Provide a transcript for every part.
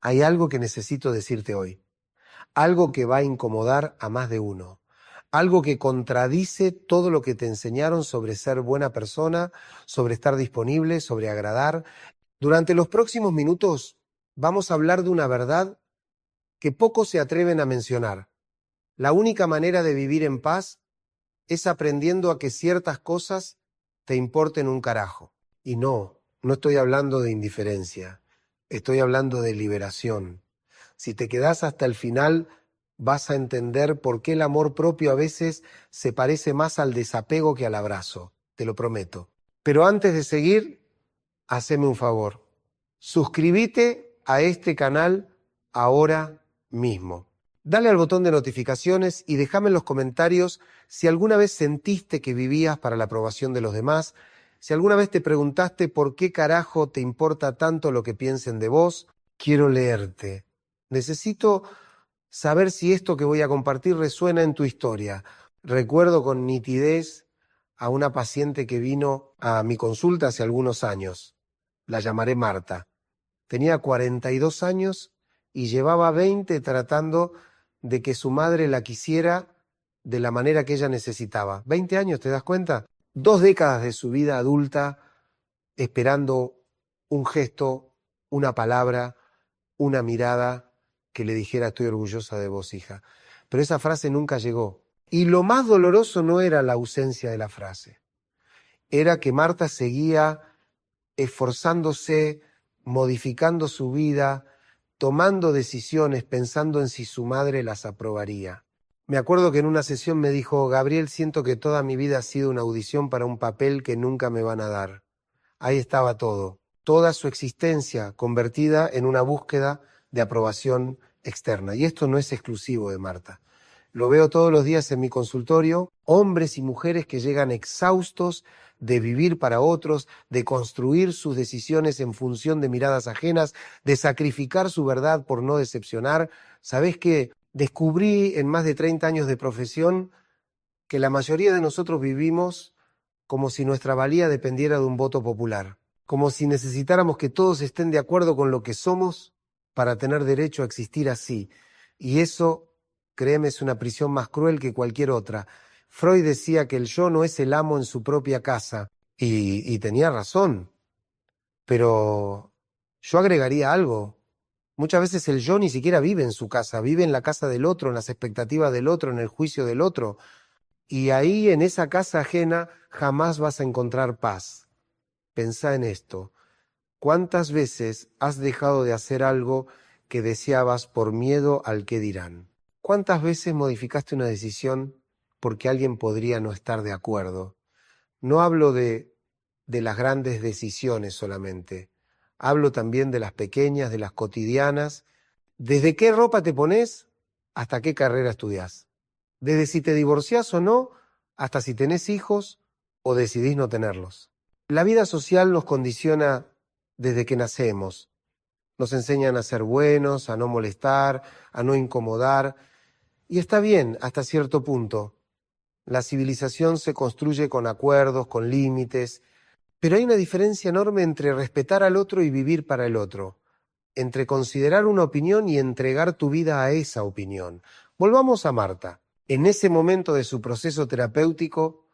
Hay algo que necesito decirte hoy, algo que va a incomodar a más de uno, algo que contradice todo lo que te enseñaron sobre ser buena persona, sobre estar disponible, sobre agradar. Durante los próximos minutos vamos a hablar de una verdad que pocos se atreven a mencionar. La única manera de vivir en paz es aprendiendo a que ciertas cosas te importen un carajo. Y no estoy hablando de indiferencia, estoy hablando de liberación. Si te quedás hasta el final, vas a entender por qué el amor propio a veces se parece más al desapego que al abrazo, te lo prometo. Pero antes de seguir, haceme un favor. Suscríbete a este canal ahora mismo. Dale al botón de notificaciones y déjame en los comentarios si alguna vez sentiste que vivías para la aprobación de los demás, si alguna vez te preguntaste por qué carajo te importa tanto lo que piensen de vos. Quiero leerte. Necesito saber si esto que voy a compartir resuena en tu historia. Recuerdo con nitidez a una paciente que vino a mi consulta hace algunos años. La llamaré Marta. Tenía 42 años y llevaba 20 tratando de que su madre la quisiera de la manera que ella necesitaba. 20 años, ¿te das cuenta? 2 décadas de su vida adulta esperando un gesto, una palabra, una mirada que le dijera estoy orgullosa de vos, hija. Pero esa frase nunca llegó. Y lo más doloroso no era la ausencia de la frase. Era que Marta seguía esforzándose, modificando su vida, tomando decisiones, pensando en si su madre las aprobaría. Me acuerdo que en una sesión me dijo, Gabriel, siento que toda mi vida ha sido una audición para un papel que nunca me van a dar. Ahí estaba todo, toda su existencia convertida en una búsqueda de aprobación externa. Y esto no es exclusivo de Marta. Lo veo todos los días en mi consultorio, hombres y mujeres que llegan exhaustos de vivir para otros, de construir sus decisiones en función de miradas ajenas, de sacrificar su verdad por no decepcionar. ¿Sabés qué? Descubrí en más de 30 años de profesión que la mayoría de nosotros vivimos como si nuestra valía dependiera de un voto popular, como si necesitáramos que todos estén de acuerdo con lo que somos para tener derecho a existir así. Y eso, créeme, es una prisión más cruel que cualquier otra. Freud decía que el yo no es el amo en su propia casa, y tenía razón, pero yo agregaría algo. Muchas veces el yo ni siquiera vive en su casa, vive en la casa del otro, en las expectativas del otro, en el juicio del otro. Y ahí, en esa casa ajena, jamás vas a encontrar paz. Pensá en esto. ¿Cuántas veces has dejado de hacer algo que deseabas por miedo al qué dirán? ¿Cuántas veces modificaste una decisión porque alguien podría no estar de acuerdo? No hablo de las grandes decisiones solamente. Hablo también de las pequeñas, de las cotidianas. ¿Desde qué ropa te pones hasta qué carrera estudiás? Desde si te divorciás o no, hasta si tenés hijos o decidís no tenerlos. La vida social nos condiciona desde que nacemos. Nos enseñan a ser buenos, a no molestar, a no incomodar. Y está bien hasta cierto punto. La civilización se construye con acuerdos, con límites. Pero hay una diferencia enorme entre respetar al otro y vivir para el otro. Entre considerar una opinión y entregar tu vida a esa opinión. Volvamos a Marta. En ese momento de su proceso terapéutico,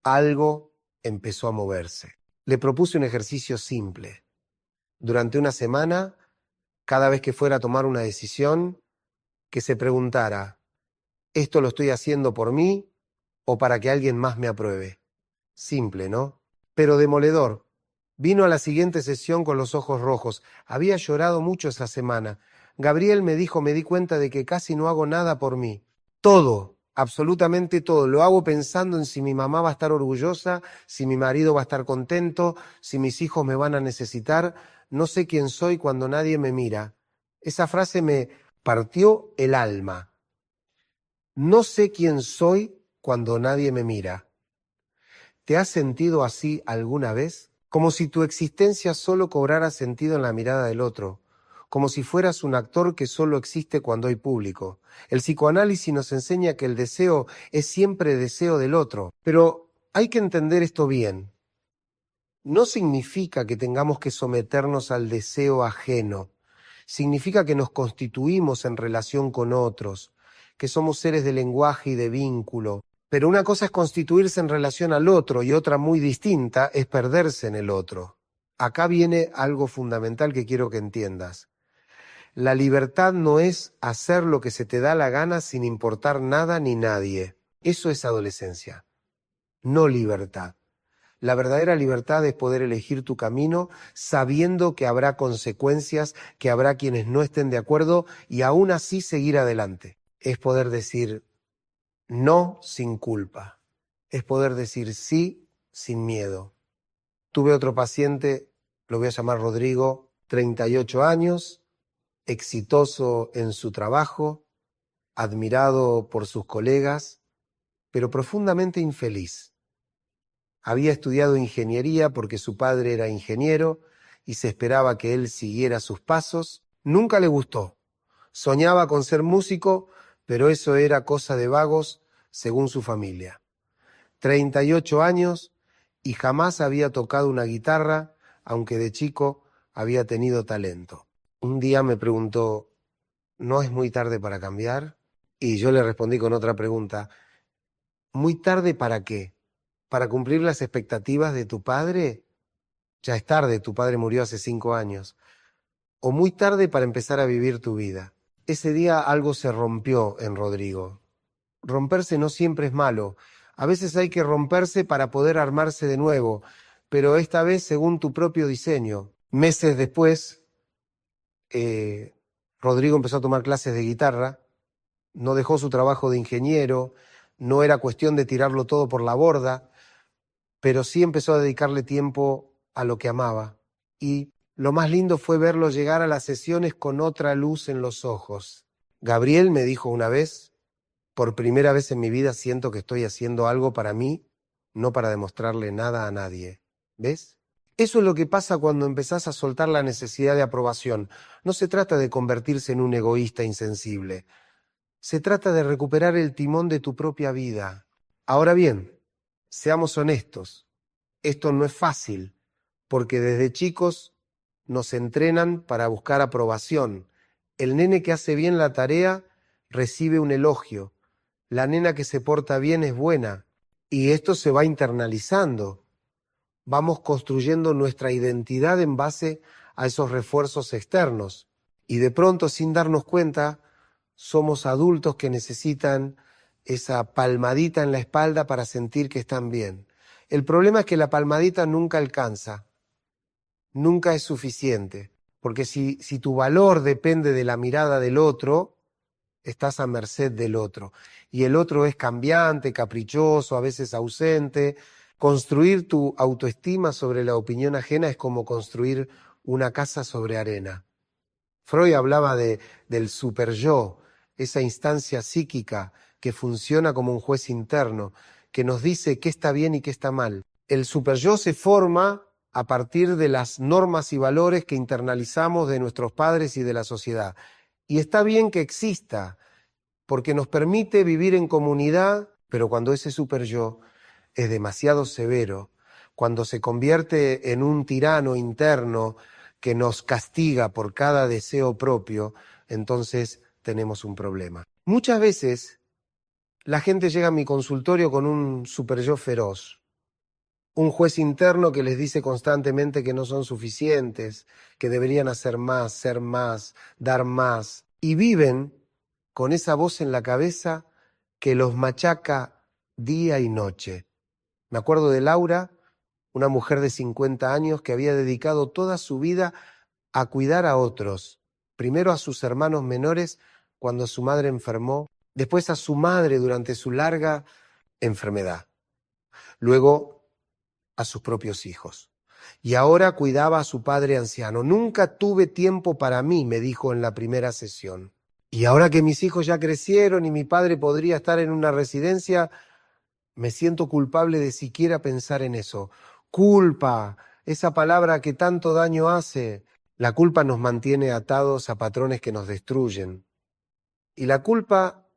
algo empezó a moverse. Le propuse un ejercicio simple. Durante una semana, cada vez que fuera a tomar una decisión, que se preguntara, ¿esto lo estoy haciendo por mí o para que alguien más me apruebe? Simple, ¿no? Pero demoledor. Vino a la siguiente sesión con los ojos rojos. Había llorado mucho esa semana. Gabriel me dijo, me di cuenta de que casi no hago nada por mí. Todo, absolutamente todo. Lo hago pensando en si mi mamá va a estar orgullosa, si mi marido va a estar contento, si mis hijos me van a necesitar. No sé quién soy cuando nadie me mira. Esa frase me partió el alma. No sé quién soy cuando nadie me mira. ¿Te has sentido así alguna vez? Como si tu existencia solo cobrara sentido en la mirada del otro, como si fueras un actor que solo existe cuando hay público. El psicoanálisis nos enseña que el deseo es siempre deseo del otro, pero hay que entender esto bien. No significa que tengamos que someternos al deseo ajeno. significa que nos constituimos en relación con otros, que somos seres de lenguaje y de vínculo. Pero una cosa es constituirse en relación al otro y otra muy distinta es perderse en el otro. Acá viene algo fundamental que quiero que entiendas. La libertad no es hacer lo que se te da la gana sin importar nada ni nadie. Eso es adolescencia, no libertad. La verdadera libertad es poder elegir tu camino sabiendo que habrá consecuencias, que habrá quienes no estén de acuerdo y aún así seguir adelante. Es poder decir no sin culpa. Es poder decir sí sin miedo. Tuve otro paciente, lo voy a llamar Rodrigo, 38 años, exitoso en su trabajo, admirado por sus colegas, pero profundamente infeliz. Había estudiado ingeniería porque su padre era ingeniero y se esperaba que él siguiera sus pasos. Nunca le gustó. Soñaba con ser músico, pero eso era cosa de vagos, según su familia. 38 años y jamás había tocado una guitarra, aunque de chico había tenido talento. Un día me preguntó, ¿no es muy tarde para cambiar? Y yo le respondí con otra pregunta, ¿muy tarde para qué? ¿Para cumplir las expectativas de tu padre? Ya es tarde, tu padre murió hace 5 años. ¿O muy tarde para empezar a vivir tu vida? Ese día algo se rompió en Rodrigo. Romperse no siempre es malo. A veces hay que romperse para poder armarse de nuevo, pero esta vez según tu propio diseño. Meses después, Rodrigo empezó a tomar clases de guitarra, no dejó su trabajo de ingeniero, no era cuestión de tirarlo todo por la borda, pero sí empezó a dedicarle tiempo a lo que amaba. Y lo más lindo fue verlo llegar a las sesiones con otra luz en los ojos. Gabriel me dijo una vez, por primera vez en mi vida siento que estoy haciendo algo para mí, no para demostrarle nada a nadie. ¿Ves? Eso es lo que pasa cuando empezás a soltar la necesidad de aprobación. No se trata de convertirse en un egoísta insensible. Se trata de recuperar el timón de tu propia vida. Ahora bien, seamos honestos. Esto no es fácil, porque desde chicos nos entrenan para buscar aprobación. El nene que hace bien la tarea recibe un elogio. La nena que se porta bien es buena. Y esto se va internalizando. Vamos construyendo nuestra identidad en base a esos refuerzos externos. Y de pronto, sin darnos cuenta, somos adultos que necesitan esa palmadita en la espalda para sentir que están bien. El problema es que la palmadita nunca alcanza, nunca es suficiente, porque si tu valor depende de la mirada del otro, estás a merced del otro. Y el otro es cambiante, caprichoso, a veces ausente. Construir tu autoestima sobre la opinión ajena es como construir una casa sobre arena. Freud hablaba del superyo, esa instancia psíquica que funciona como un juez interno, que nos dice qué está bien y qué está mal. El superyo se forma a partir de las normas y valores que internalizamos de nuestros padres y de la sociedad. Y está bien que exista, porque nos permite vivir en comunidad, pero cuando ese superyo es demasiado severo, cuando se convierte en un tirano interno que nos castiga por cada deseo propio, entonces tenemos un problema. Muchas veces la gente llega a mi consultorio con un superyo feroz, un juez interno que les dice constantemente que no son suficientes, que deberían hacer más, ser más, dar más, y viven con esa voz en la cabeza que los machaca día y noche. Me acuerdo de Laura, una mujer de 50 años que había dedicado toda su vida a cuidar a otros, primero a sus hermanos menores cuando su madre enfermó, después a su madre durante su larga enfermedad, luego a sus propios hijos. Y ahora cuidaba a su padre anciano. Nunca tuve tiempo para mí, me dijo en la primera sesión. Y ahora que mis hijos ya crecieron y mi padre podría estar en una residencia, me siento culpable de siquiera pensar en eso. Culpa, esa palabra que tanto daño hace. La culpa nos mantiene atados a patrones que nos destruyen. Y la culpa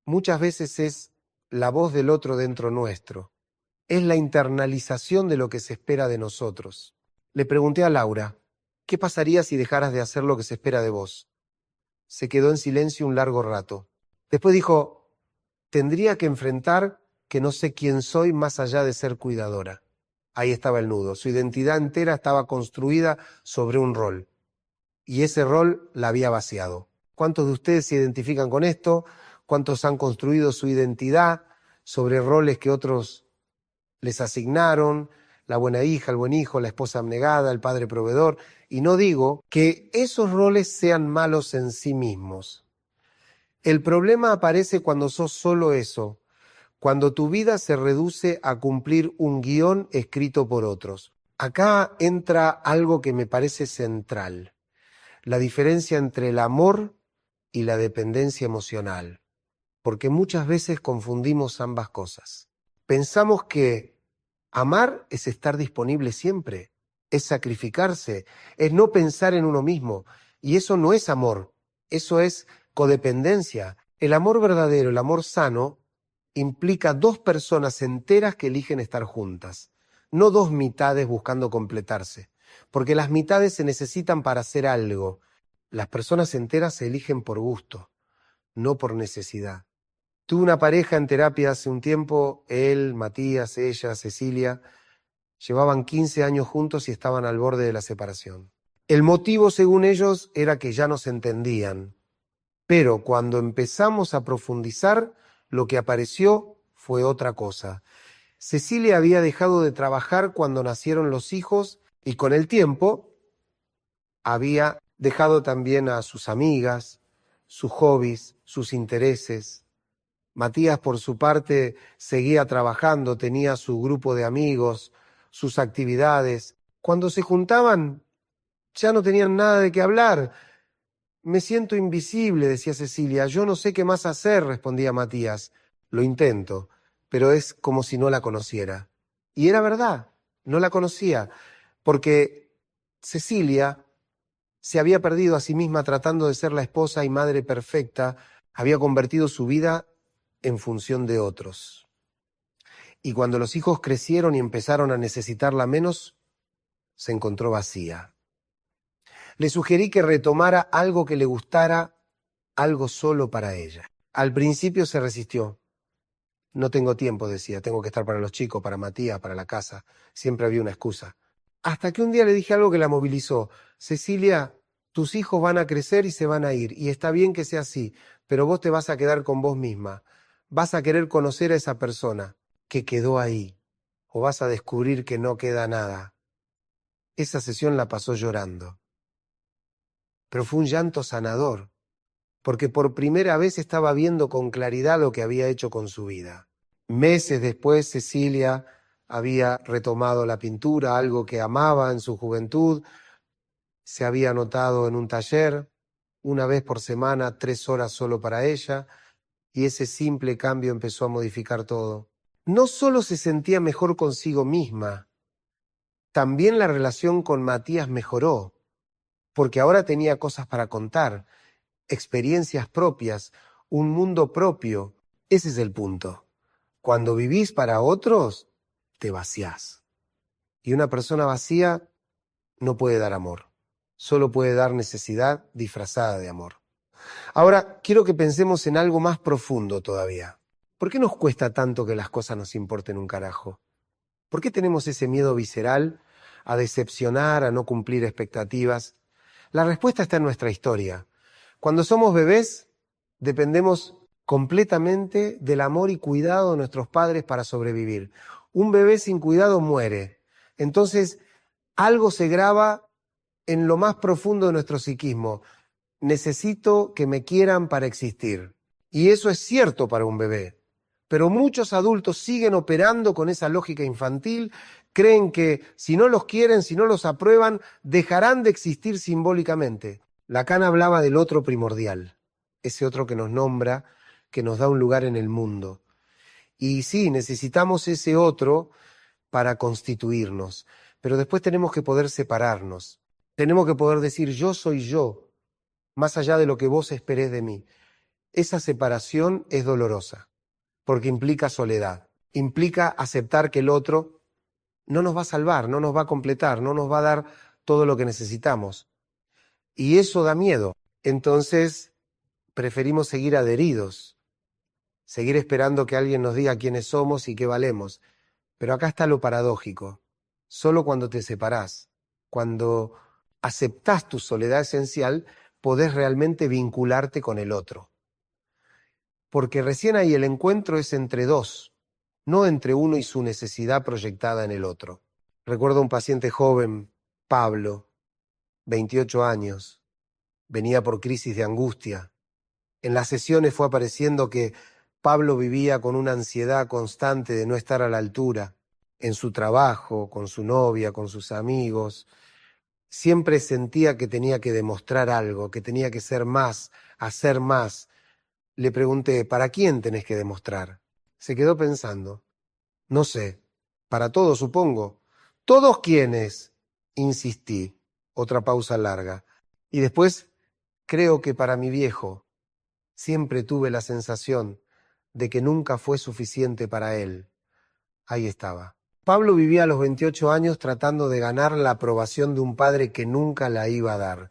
muchas veces es la voz del otro dentro nuestro. Es la internalización de lo que se espera de nosotros. Le pregunté a Laura, ¿Qué pasaría si dejaras de hacer lo que se espera de vos? Se quedó en silencio un largo rato. Después dijo, tendría que enfrentar que no sé quién soy más allá de ser cuidadora. Ahí estaba el nudo. Su identidad entera estaba construida sobre un rol. Y ese rol la había vaciado. ¿Cuántos de ustedes se identifican con esto? ¿Cuántos han construido su identidad sobre roles que otros les asignaron? La buena hija, el buen hijo, la esposa abnegada, el padre proveedor. Y no digo que esos roles sean malos en sí mismos. El problema aparece cuando sos solo eso, cuando tu vida se reduce a cumplir un guión escrito por otros. Acá entra algo que me parece central, la diferencia entre el amor y la dependencia emocional, porque muchas veces confundimos ambas cosas. Pensamos que amar es estar disponible siempre, es sacrificarse, es no pensar en uno mismo, y eso no es amor, eso es codependencia. El amor verdadero, el amor sano, implica dos personas enteras que eligen estar juntas, no dos mitades buscando completarse, porque las mitades se necesitan para hacer algo. Las personas enteras se eligen por gusto, no por necesidad. Tuve una pareja en terapia hace un tiempo, él, Matías, ella, Cecilia, llevaban 15 años juntos y estaban al borde de la separación. El motivo, según ellos, era que ya no se entendían, pero cuando empezamos a profundizar, lo que apareció fue otra cosa. Cecilia había dejado de trabajar cuando nacieron los hijos y con el tiempo había dejado también a sus amigas, sus hobbies, sus intereses. Matías, por su parte, seguía trabajando, tenía su grupo de amigos, sus actividades. Cuando se juntaban, ya no tenían nada de qué hablar. Me siento invisible, decía Cecilia. Yo no sé qué más hacer, respondía Matías. Lo intento, pero es como si no la conociera. Y era verdad, no la conocía, porque Cecilia se había perdido a sí misma tratando de ser la esposa y madre perfecta, había convertido su vida en función de otros. Y cuando los hijos crecieron y empezaron a necesitarla menos, se encontró vacía. Le sugerí que retomara algo que le gustara, algo solo para ella. Al principio se resistió. No tengo tiempo, decía, tengo que estar para los chicos, para Matías, para la casa. Siempre había una excusa. Hasta que un día le dije algo que la movilizó. Cecilia, tus hijos van a crecer y se van a ir, y está bien que sea así, pero vos te vas a quedar con vos misma. Vas a querer conocer a esa persona que quedó ahí, o vas a descubrir que no queda nada. Esa sesión la pasó llorando. Pero fue un llanto sanador, porque por primera vez estaba viendo con claridad lo que había hecho con su vida. Meses después, Cecilia había retomado la pintura, algo que amaba en su juventud. Se había anotado en un taller, una vez por semana, 3 horas solo para ella, y ese simple cambio empezó a modificar todo. No solo se sentía mejor consigo misma, también la relación con Matías mejoró, porque ahora tenía cosas para contar, experiencias propias, un mundo propio. Ese es el punto. Cuando vivís para otros, te vaciás. Y una persona vacía no puede dar amor. Solo puede dar necesidad disfrazada de amor. Ahora, quiero que pensemos en algo más profundo todavía. ¿Por qué nos cuesta tanto que las cosas nos importen un carajo? ¿Por qué tenemos ese miedo visceral a decepcionar, a no cumplir expectativas? La respuesta está en nuestra historia. Cuando somos bebés, dependemos completamente del amor y cuidado de nuestros padres para sobrevivir. Un bebé sin cuidado muere. Entonces, algo se graba en lo más profundo de nuestro psiquismo. Necesito que me quieran para existir. Y eso es cierto para un bebé. Pero muchos adultos siguen operando con esa lógica infantil, creen que si no los quieren, si no los aprueban, dejarán de existir simbólicamente. Lacan hablaba del otro primordial, ese otro que nos nombra, que nos da un lugar en el mundo. Y sí, necesitamos ese otro para constituirnos, pero después tenemos que poder separarnos. Tenemos que poder decir yo soy yo, más allá de lo que vos esperés de mí. Esa separación es dolorosa, porque implica soledad, implica aceptar que el otro no nos va a salvar, no nos va a completar, no nos va a dar todo lo que necesitamos. Y eso da miedo. Entonces, preferimos seguir adheridos, seguir esperando que alguien nos diga quiénes somos y qué valemos. Pero acá está lo paradójico. Solo cuando te separás, cuando aceptás tu soledad esencial, podés realmente vincularte con el otro. Porque recién ahí el encuentro es entre dos, no entre uno y su necesidad proyectada en el otro. Recuerdo un paciente joven, Pablo, 28 años, venía por crisis de angustia. En las sesiones fue apareciendo que Pablo vivía con una ansiedad constante de no estar a la altura, en su trabajo, con su novia, con sus amigos. Siempre sentía que tenía que demostrar algo, que tenía que ser más, hacer más. Le pregunté, ¿para quién tenés que demostrar? Se quedó pensando. No sé, para todos supongo. ¿Todos quiénes? Insistí. Otra pausa larga. Y después, creo que para mi viejo. Siempre tuve la sensación de que nunca fue suficiente para él. Ahí estaba. Pablo vivía a los 28 años tratando de ganar la aprobación de un padre que nunca la iba a dar.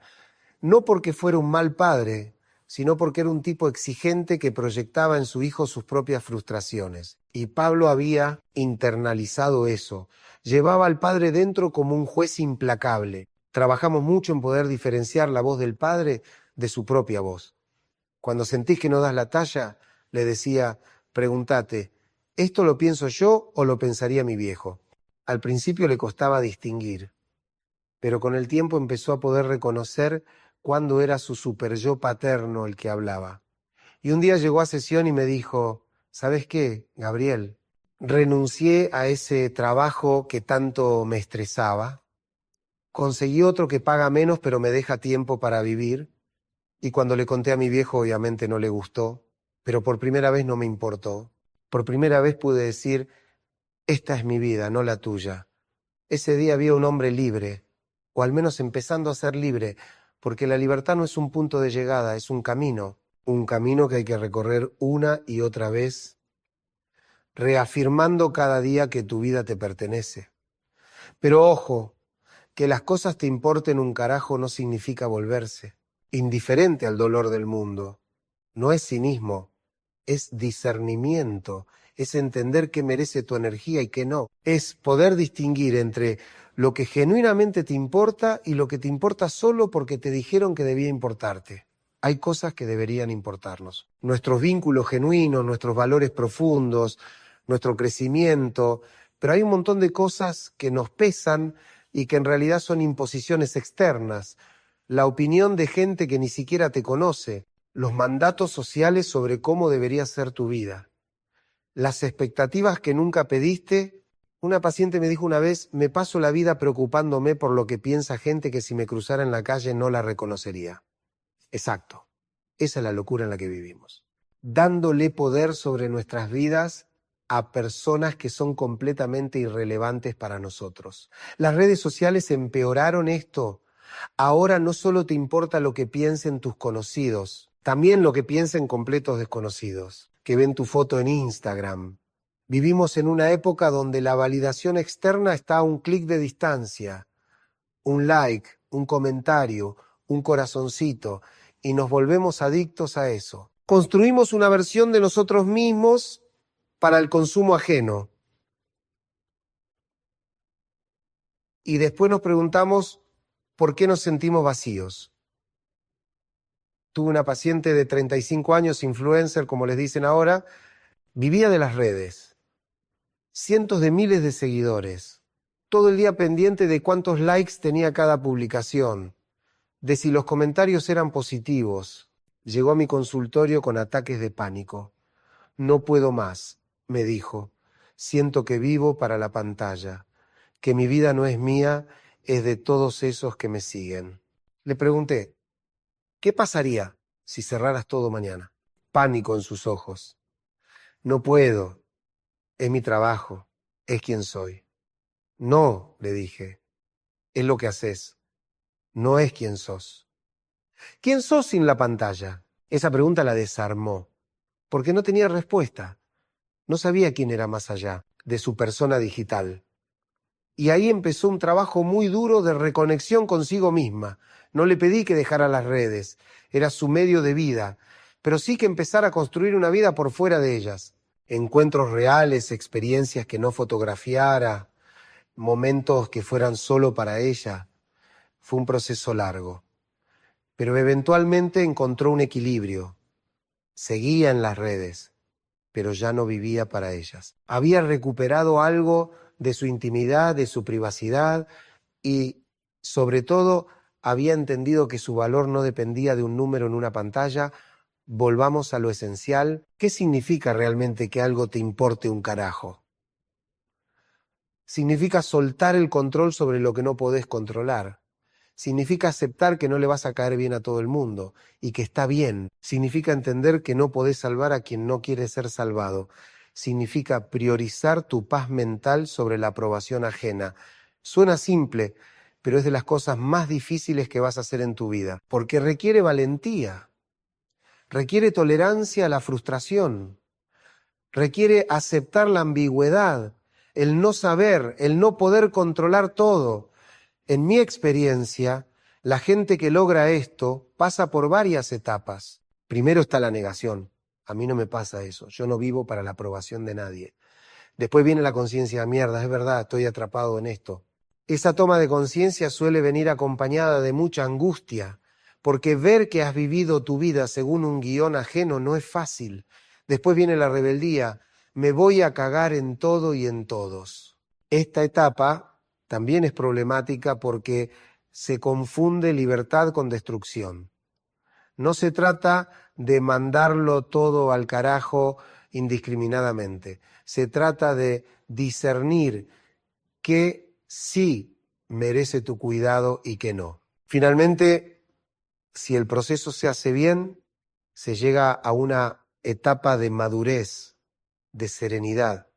No porque fuera un mal padre, sino porque era un tipo exigente que proyectaba en su hijo sus propias frustraciones. Y Pablo había internalizado eso. Llevaba al padre dentro como un juez implacable. Trabajamos mucho en poder diferenciar la voz del padre de su propia voz. Cuando sentís que no das la talla, le decía, pregúntate, ¿esto lo pienso yo o lo pensaría mi viejo? Al principio le costaba distinguir, pero con el tiempo empezó a poder reconocer cuándo era su superyo paterno el que hablaba. Y un día llegó a sesión y me dijo, ¿sabes qué, Gabriel? Renuncié a ese trabajo que tanto me estresaba, conseguí otro que paga menos pero me deja tiempo para vivir, y cuando le conté a mi viejo obviamente no le gustó, pero por primera vez no me importó. Por primera vez pude decir, esta es mi vida, no la tuya. Ese día vi a un hombre libre, o al menos empezando a ser libre, porque la libertad no es un punto de llegada, es un camino que hay que recorrer una y otra vez, reafirmando cada día que tu vida te pertenece. Pero ojo, que las cosas te importen un carajo no significa volverse indiferente al dolor del mundo. No es cinismo, es discernimiento, es entender qué merece tu energía y qué no. Es poder distinguir entre lo que genuinamente te importa y lo que te importa solo porque te dijeron que debía importarte. Hay cosas que deberían importarnos. Nuestros vínculos genuinos, nuestros valores profundos, nuestro crecimiento, pero hay un montón de cosas que nos pesan y que en realidad son imposiciones externas. La opinión de gente que ni siquiera te conoce, los mandatos sociales sobre cómo debería ser tu vida, las expectativas que nunca pediste. Una paciente me dijo una vez, me paso la vida preocupándome por lo que piensa gente que si me cruzara en la calle no la reconocería. Exacto, esa es la locura en la que vivimos. Dándole poder sobre nuestras vidas a personas que son completamente irrelevantes para nosotros. Las redes sociales empeoraron esto. Ahora no solo te importa lo que piensen tus conocidos, también lo que piensen completos desconocidos, que ven tu foto en Instagram. Vivimos en una época donde la validación externa está a un clic de distancia. Un like, un comentario, un corazoncito, y nos volvemos adictos a eso. Construimos una versión de nosotros mismos para el consumo ajeno. Y después nos preguntamos, ¿por qué nos sentimos vacíos? Tuve una paciente de 35 años, influencer, como les dicen ahora, vivía de las redes. Cientos de miles de seguidores. Todo el día pendiente de cuántos likes tenía cada publicación, de si los comentarios eran positivos. Llegó a mi consultorio con ataques de pánico. No puedo más, me dijo. Siento que vivo para la pantalla, que mi vida no es mía, es de todos esos que me siguen. Le pregunté, ¿qué pasaría si cerraras todo mañana? Pánico en sus ojos. No puedo, es mi trabajo, es quien soy. No, le dije, es lo que haces, no es quien sos. ¿Quién sos sin la pantalla? Esa pregunta la desarmó, porque no tenía respuesta. No sabía quién era más allá de su persona digital. Y ahí empezó un trabajo muy duro de reconexión consigo misma. No le pedí que dejara las redes, era su medio de vida, pero sí que empezara a construir una vida por fuera de ellas. Encuentros reales, experiencias que no fotografiara, momentos que fueran solo para ella. Fue un proceso largo, pero eventualmente encontró un equilibrio. Seguía en las redes, pero ya no vivía para ellas. Había recuperado algo de su intimidad, de su privacidad y, sobre todo, había entendido que su valor no dependía de un número en una pantalla. Volvamos a lo esencial. ¿Qué significa realmente que algo te importe un carajo? Significa soltar el control sobre lo que no podés controlar. Significa aceptar que no le vas a caer bien a todo el mundo y que está bien. Significa entender que no podés salvar a quien no quiere ser salvado. Significa priorizar tu paz mental sobre la aprobación ajena. Suena simple, pero es de las cosas más difíciles que vas a hacer en tu vida, porque requiere valentía, requiere tolerancia a la frustración, requiere aceptar la ambigüedad, el no saber, el no poder controlar todo. En mi experiencia, la gente que logra esto pasa por varias etapas. Primero está la negación. A mí no me pasa eso. Yo no vivo para la aprobación de nadie. Después viene la conciencia, mierda, es verdad, estoy atrapado en esto. Esa toma de conciencia suele venir acompañada de mucha angustia, porque ver que has vivido tu vida según un guión ajeno no es fácil. Después viene la rebeldía, me voy a cagar en todo y en todos. Esta etapa también es problemática porque se confunde libertad con destrucción. No se trata de mandarlo todo al carajo indiscriminadamente. Se trata de discernir qué sí merece tu cuidado y qué no. Finalmente, si el proceso se hace bien, se llega a una etapa de madurez, de serenidad,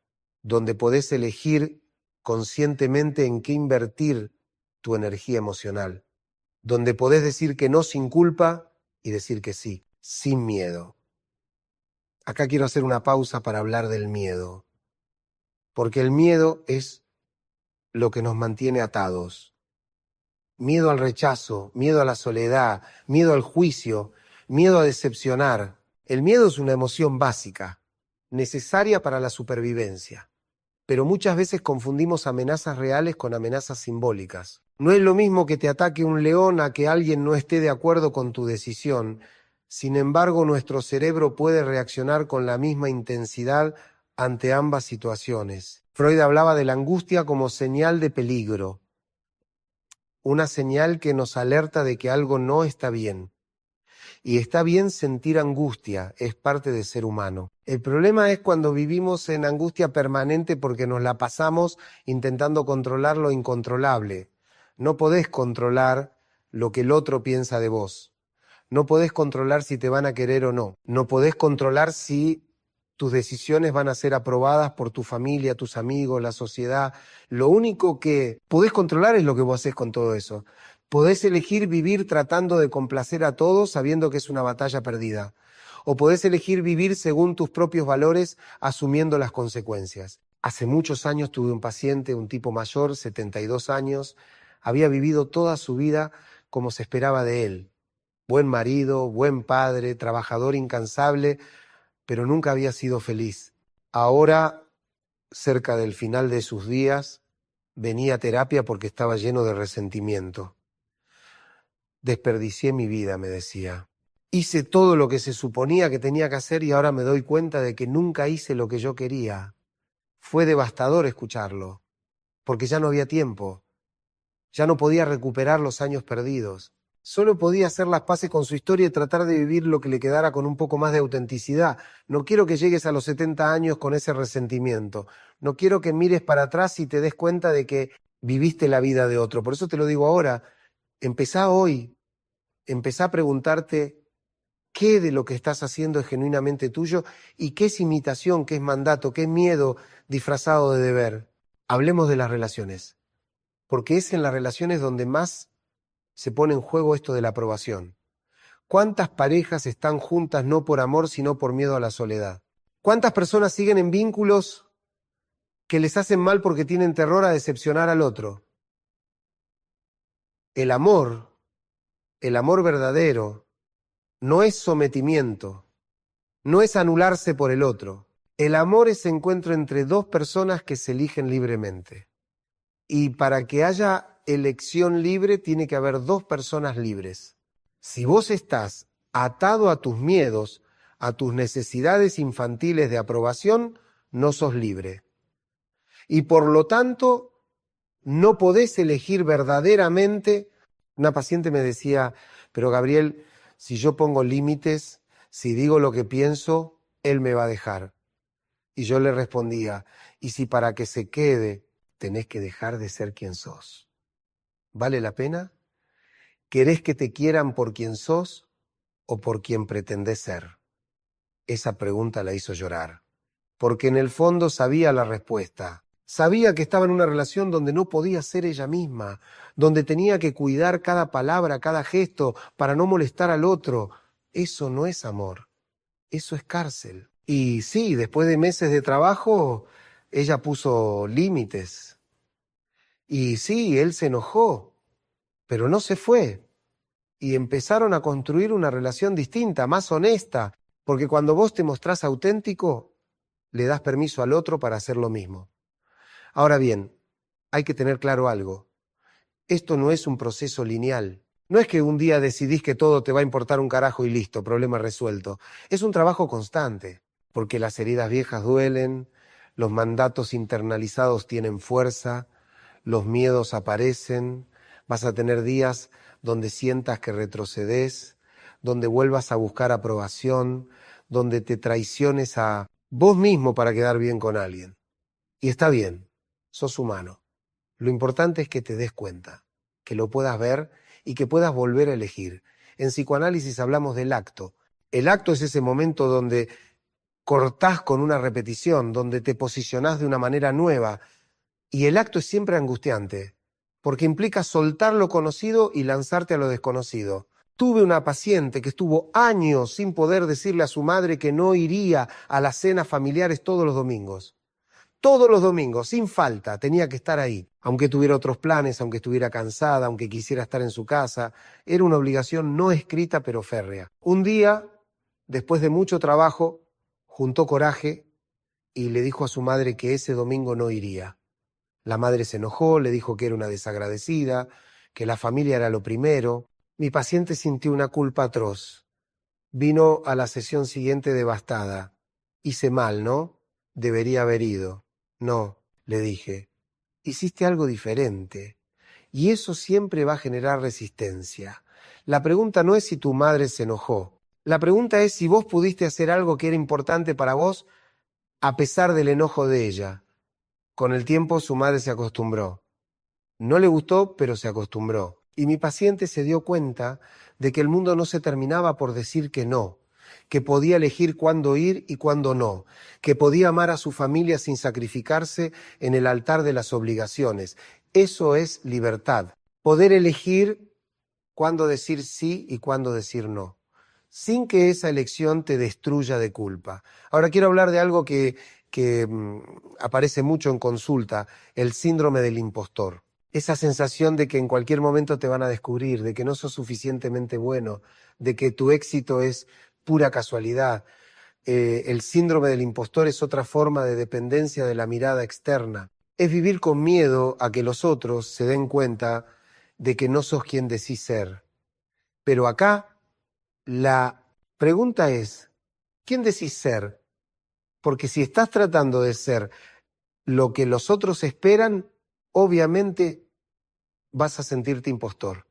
donde podés elegir conscientemente en qué invertir tu energía emocional, donde podés decir que no sin culpa y decir que sí, sin miedo. Acá quiero hacer una pausa para hablar del miedo, porque el miedo es lo que nos mantiene atados. Miedo al rechazo, miedo a la soledad, miedo al juicio, miedo a decepcionar. El miedo es una emoción básica, necesaria para la supervivencia. Pero muchas veces confundimos amenazas reales con amenazas simbólicas. No es lo mismo que te ataque un león a que alguien no esté de acuerdo con tu decisión. Sin embargo, nuestro cerebro puede reaccionar con la misma intensidad ante ambas situaciones. Freud hablaba de la angustia como señal de peligro, una señal que nos alerta de que algo no está bien. Y está bien sentir angustia, es parte de ser humano. El problema es cuando vivimos en angustia permanente porque nos la pasamos intentando controlar lo incontrolable. No podés controlar lo que el otro piensa de vos. No podés controlar si te van a querer o no. No podés controlar si tus decisiones van a ser aprobadas por tu familia, tus amigos, la sociedad. Lo único que podés controlar es lo que vos haces con todo eso. Podés elegir vivir tratando de complacer a todos sabiendo que es una batalla perdida. O podés elegir vivir según tus propios valores asumiendo las consecuencias. Hace muchos años tuve un paciente, un tipo mayor, 72 años, había vivido toda su vida como se esperaba de él. Buen marido, buen padre, trabajador incansable, pero nunca había sido feliz. Ahora, cerca del final de sus días, venía a terapia porque estaba lleno de resentimiento. Desperdicié mi vida, me decía. Hice todo lo que se suponía que tenía que hacer y ahora me doy cuenta de que nunca hice lo que yo quería. Fue devastador escucharlo, porque ya no había tiempo. Ya no podía recuperar los años perdidos. Solo podía hacer las paces con su historia y tratar de vivir lo que le quedara con un poco más de autenticidad. No quiero que llegues a los 70 años con ese resentimiento. No quiero que mires para atrás y te des cuenta de que viviste la vida de otro. Por eso te lo digo ahora. Empezá hoy. Empezá a preguntarte qué de lo que estás haciendo es genuinamente tuyo y qué es imitación, qué es mandato, qué es miedo disfrazado de deber. Hablemos de las relaciones, porque es en las relaciones donde más se pone en juego esto de la aprobación. ¿Cuántas parejas están juntas no por amor, sino por miedo a la soledad? ¿Cuántas personas siguen en vínculos que les hacen mal porque tienen terror a decepcionar al otro. El amor verdadero, no es sometimiento, no es anularse por el otro. El amor es encuentro entre dos personas que se eligen libremente. Y para que haya elección libre tiene que haber dos personas libres. Si vos estás atado a tus miedos, a tus necesidades infantiles de aprobación, no sos libre. Y por lo tanto, no podés elegir verdaderamente. Una paciente me decía, pero Gabriel, si yo pongo límites, si digo lo que pienso, él me va a dejar. Y yo le respondía, ¿y si para que se quede tenés que dejar de ser quien sos? ¿Vale la pena? ¿Querés que te quieran por quien sos o por quien pretendés ser? Esa pregunta la hizo llorar, porque en el fondo sabía la respuesta. Sabía que estaba en una relación donde no podía ser ella misma, donde tenía que cuidar cada palabra, cada gesto, para no molestar al otro. Eso no es amor, eso es cárcel. Y sí, después de meses de trabajo, ella puso límites. Y sí, él se enojó, pero no se fue. Y empezaron a construir una relación distinta, más honesta, porque cuando vos te mostrás auténtico, le das permiso al otro para hacer lo mismo. Ahora bien, hay que tener claro algo. Esto no es un proceso lineal. No es que un día decidís que todo te va a importar un carajo y listo, problema resuelto. Es un trabajo constante, porque las heridas viejas duelen, los mandatos internalizados tienen fuerza, los miedos aparecen, vas a tener días donde sientas que retrocedes, donde vuelvas a buscar aprobación, donde te traiciones a vos mismo para quedar bien con alguien. Y está bien, sos humano. Lo importante es que te des cuenta, que lo puedas ver y que puedas volver a elegir. En psicoanálisis hablamos del acto. El acto es ese momento donde cortás con una repetición, donde te posicionás de una manera nueva. Y el acto es siempre angustiante, porque implica soltar lo conocido y lanzarte a lo desconocido. Tuve una paciente que estuvo años sin poder decirle a su madre que no iría a las cenas familiares todos los domingos. Todos los domingos, sin falta, tenía que estar ahí. Aunque tuviera otros planes, aunque estuviera cansada, aunque quisiera estar en su casa, era una obligación no escrita pero férrea. Un día, después de mucho trabajo, juntó coraje y le dijo a su madre que ese domingo no iría. La madre se enojó, le dijo que era una desagradecida, que la familia era lo primero. Mi paciente sintió una culpa atroz. Vino a la sesión siguiente devastada. Hice mal, ¿no? Debería haber ido. No, le dije, hiciste algo diferente. Y eso siempre va a generar resistencia. La pregunta no es si tu madre se enojó. La pregunta es si vos pudiste hacer algo que era importante para vos a pesar del enojo de ella. Con el tiempo su madre se acostumbró. No le gustó, pero se acostumbró. Y mi paciente se dio cuenta de que el mundo no se terminaba por decir que no, que podía elegir cuándo ir y cuándo no, que podía amar a su familia sin sacrificarse en el altar de las obligaciones. Eso es libertad. Poder elegir cuándo decir sí y cuándo decir no, sin que esa elección te destruya de culpa. Ahora quiero hablar de algo que aparece mucho en consulta, el síndrome del impostor. Esa sensación de que en cualquier momento te van a descubrir, de que no sos suficientemente bueno, de que tu éxito es pura casualidad. El síndrome del impostor es otra forma de dependencia de la mirada externa. Es vivir con miedo a que los otros se den cuenta de que no sos quien decís ser. Pero acá la pregunta es, ¿quién decís ser? Porque si estás tratando de ser lo que los otros esperan, obviamente vas a sentirte impostor,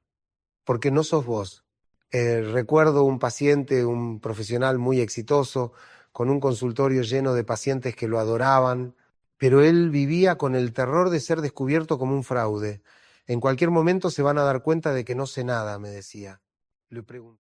porque no sos vos. Recuerdo un paciente, un profesional muy exitoso, con un consultorio lleno de pacientes que lo adoraban, pero él vivía con el terror de ser descubierto como un fraude. En cualquier momento se van a dar cuenta de que no sé nada, me decía. Le pregunté.